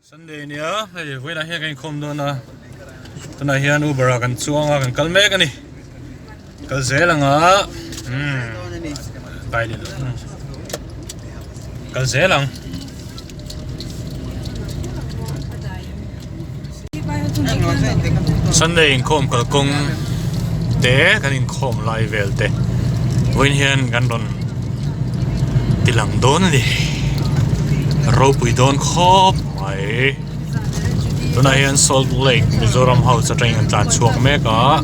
Sunday nia, hey, wait a here Inkhawm do na. Tuna hian Uber kan chuanga kan kalmek ani. Kal zelanga. Tai din. Kal zelang. Sunday Inkhawm kal kong te kan Inkhawm lai vel te. Win hian kan don tilang don ni. Rope don khop mai. Tuna hian Salt Lake Mizoram House atang an tlan chuak meka.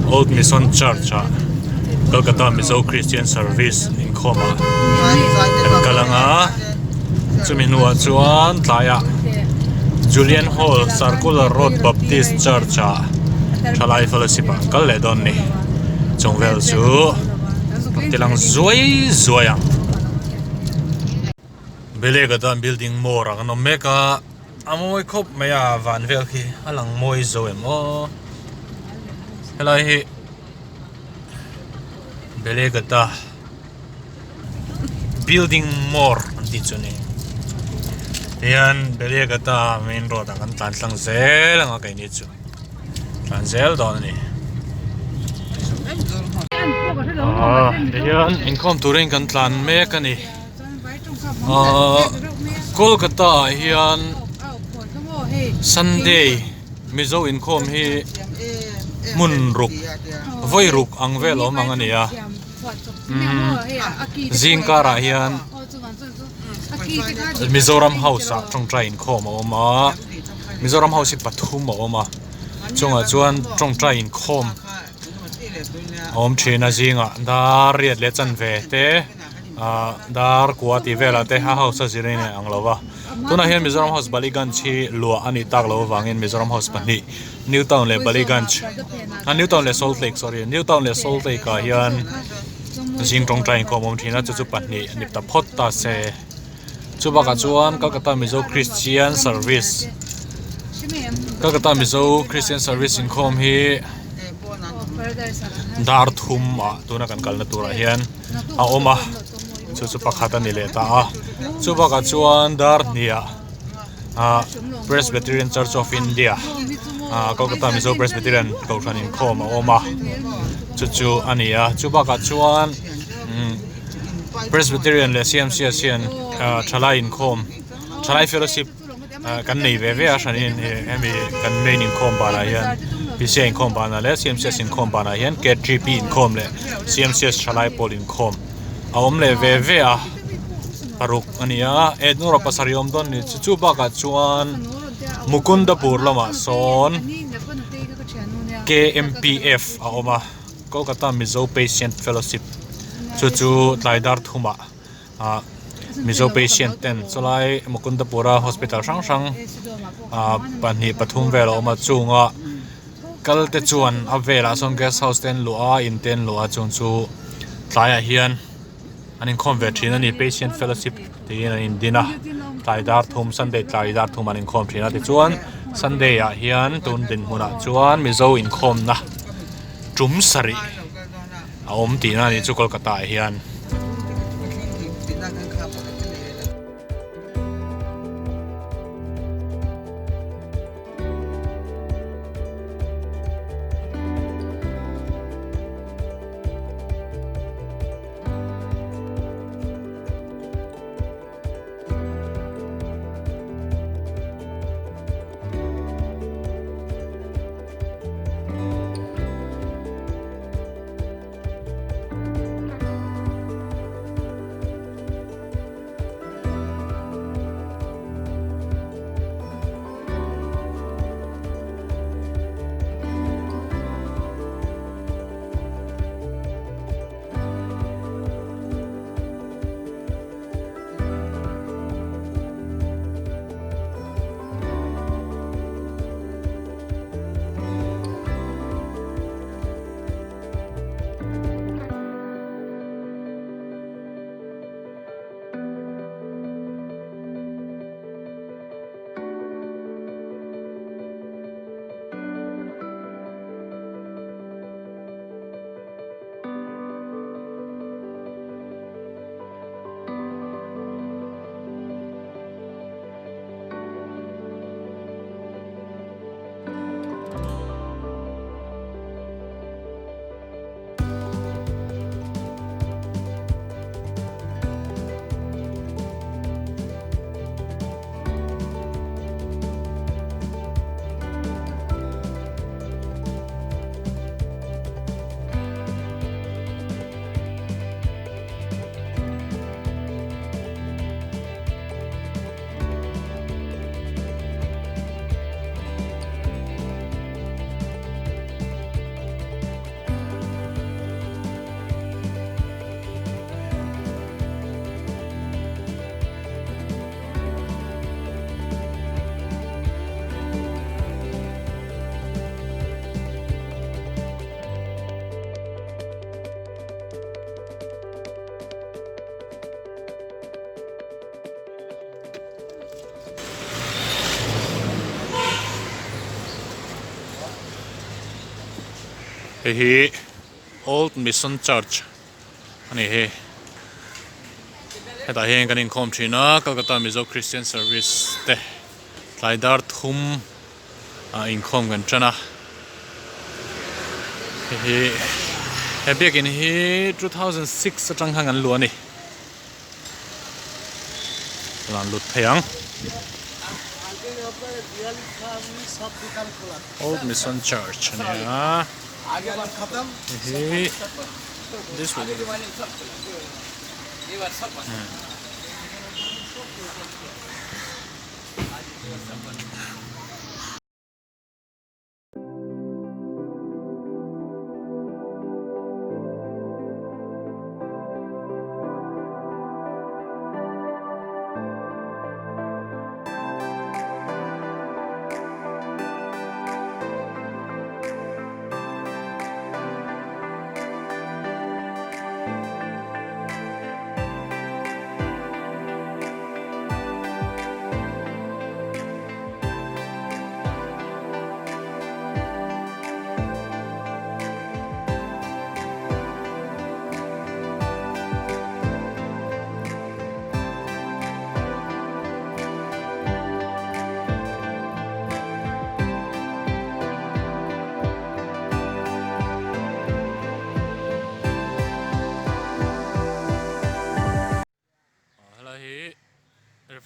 Old Mission Church Kolkata Mizo Christian Service Inkhawm kan kalanga chuminua chuan tlaya Julian Hall Circular Road Baptist Church Thalai Fellowship kal le don ni chongvel chu tilang zoi ang belega dan building more ang no meka amoy khop maya van vel khi alang moi zo emo helai hi belega da building more anti chuni yan belega da main road ang tan tlang zel ang kai ni chu tan zel don ni yan Inkhawm turing kan tlan me ka ni Kolkata hian Sunday Mizo Inkhawm hi munruk voiruk ang vel om ang ania zingkara hian Mizoram House trong trai Inkhawm oma Mizoram House pathum oma chunga chuan trong trai Inkhawm om thina zinga dar riat le chan ve te dar kuati vela te ha house zirine anglawa tuna hian Mizoram House Baliganj hi lua ani tak lo wangin Mizoram House pani Newtown le Baliganj Newtown le Salt Lake sorry Newtown le Salt Lake ka hian jing tong trai Inkhawm om thina chu pani nip ta phot ta se chubaka chuan Kolkata Mizo Christian Service Kolkata Mizo Christian Service Inkhawm hi dar thum tuna kan kalna tura hian a oma chu pakhata ni le ta chu baka chuan dar nia Presbyterian Church of India Kolkata Mizo Presbyterian Kolkata Inkhawm oma chu ania chu baka chuan Presbyterian le CMCS hian Thalai Inkhawm Thalai Fellowship kan nei ve a shanin emi kan main Inkhawm bana hian PCA Inkhawm bana le CMCS Inkhawm bana hian K3P Inkhawm le CMCS Thalai Pol Inkhawm awom le ve a paruk ania ednura pasariom don ni chu baka chuan Mukundapur lama son KMPF awoma Kolkata Mizo Patient Fellowship chu tlaidar thuma Mizo Patient ten cholai Mukundapura Hospital sang pani pathum vela oma chunga kalte chuan avela son guest house ten lua in ten lua chung chu tlaya hian an Inkhawm ve thina ni Patient Fellowship tin in dina tlaidar thum Sunday tlaidar thum an Inkhawm thina ti chuan Sunday a hian tun din huna chuan Mizo Inkhawm na tumsari a om tina ni chu Kolkata hian Hei Old Mission Church ani he heta hian kan Inkhawm thina Kolkata Mizo Christian Service te tlaidar thum Inkhawm kan chana he back in he 2006 atang hangan lu ani lan lut thayang Old Mission Church ani this one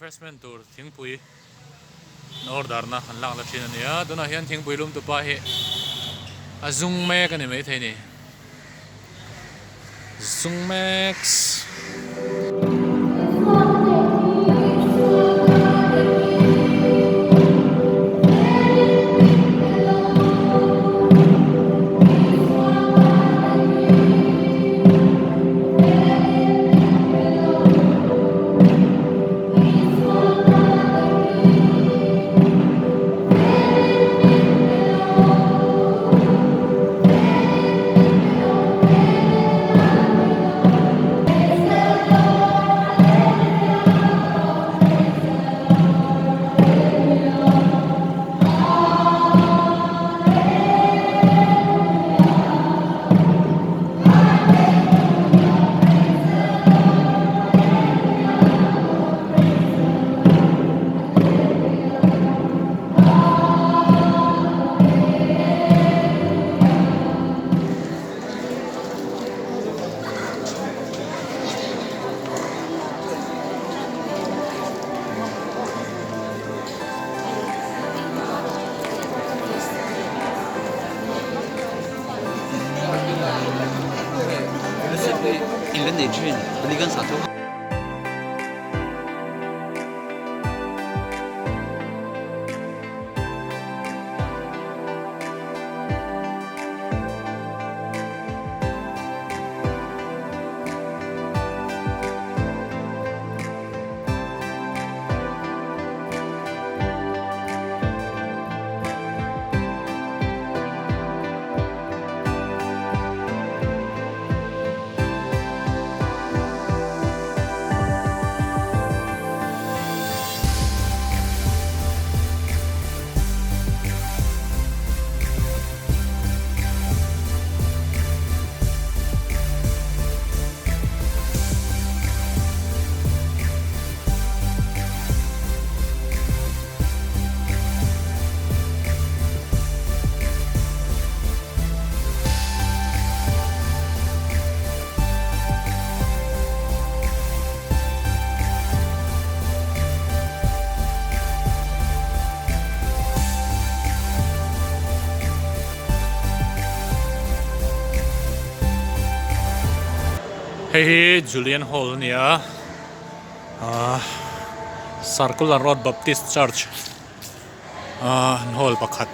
refreshment tur thingpui order na han lang la thin ania dona hian thingpui lum tu pa hi azung mek ani mai theini zung max Hei Julian Hall nia Circular Road Baptist Church hall pakhat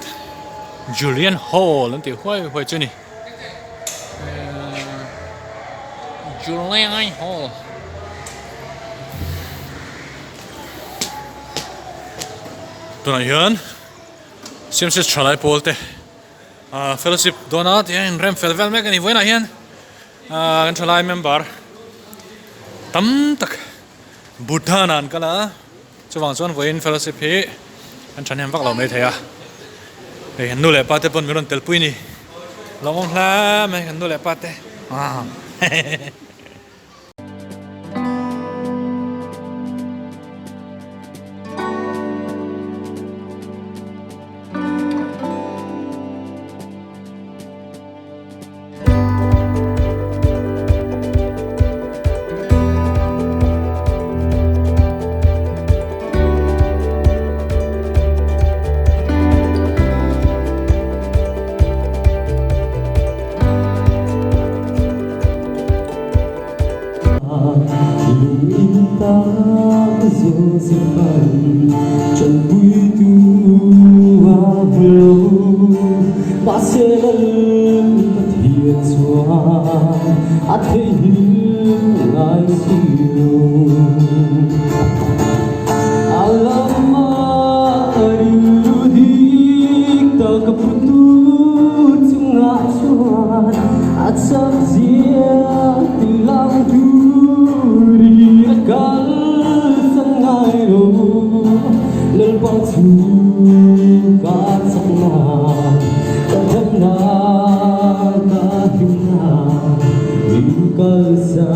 Julian Hall nanti huai chu ni Julian Hall tuna hian simsis thalai polte fellowship donat in rem felvel mek ani voina hian kan thalai member tam tak Bhutan an kala chuwang chuan voin fellowship hi kan thanem vak lo mai theya he nu le pa te pon miron telpui ni lông la mấy cái đồ lẹ bát đấy à dù xin phận trần vui tu hoa lâu ba sẽ lên bất hiền xóa ắt thấy hiếm ngài siêu alama adudik ta kaputut sunga suan at sabzia tilang duri akal sangai ro lelpang su kat sakna kadamna kahimna ikal sa